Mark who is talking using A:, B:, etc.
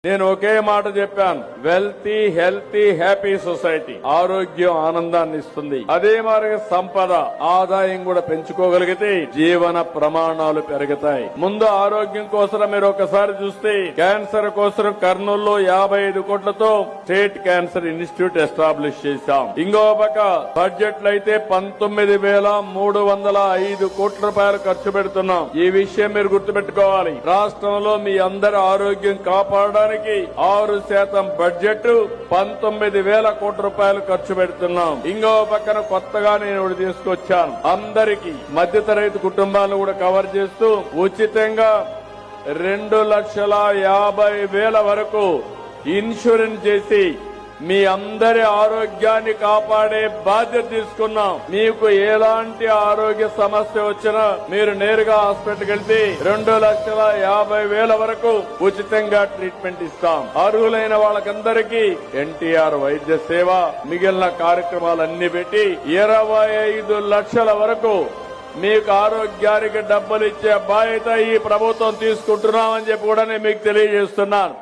A: నేను ఒకే మాట చెప్పాను, వెల్తీ హెల్తీ హ్యాపీ సొసైటీ. ఆరోగ్యం ఆనందాన్ని ఇస్తుంది. అదే మరి సంపద ఆదాయం కూడా పెంచుకోగలిగితే జీవన ప్రమాణాలు పెరుగుతాయి. ముందు ఆరోగ్యం కోసం మీరు ఒకసారి చూస్తే క్యాన్సర్ కోసం కర్నూలులో 55 కోట్లతో స్టేట్ క్యాన్సర్ ఇన్స్టిట్యూట్ ఎస్టాబ్లిష్ చేశాం. ఇంకో పక్క బడ్జెట్లు అయితే 19,305 కోట్ల రూపాయలు ఖర్చు పెడుతున్నాం. ఈ విషయం మీరు గుర్తుపెట్టుకోవాలి. రాష్ట్రంలో మీ అందరి ఆరోగ్యం కాపాడడానికి 6% బడ్జెట్ 19,000 కోట్ల రూపాయలు ఖర్చు పెడుతున్నాం. ఇంకో పక్కన కొత్తగా నేను ఒకటి తీసుకొచ్చాను. అందరికీ మధ్యతరగతి కుటుంబాలను కూడా కవర్ చేస్తూ ఉచితంగా 2,50,000 వరకు ఇన్సూరెన్స్ చేసి మీ అందరి ఆరోగ్యాన్ని కాపాడే బాధ్యత తీసుకున్నాం. మీకు ఎలాంటి ఆరోగ్య సమస్య వచ్చినా మీరు నేరుగా హాస్పిటల్కి వెళ్తే 2,50,000 వరకు ఉచితంగా ట్రీట్మెంట్ ఇస్తాం. అర్హులైన వాళ్ళకందరికీ ఎన్టీఆర్ వైద్య సేవ మిగిలిన కార్యక్రమాలన్నీ పెట్టి 25 లక్షల వరకు మీకు ఆరోగ్యానికి డబ్బులు ఇచ్చే బాధ్యత ఈ ప్రభుత్వం తీసుకుంటున్నామని చెప్పి కూడా నేను మీకు తెలియజేస్తున్నాను.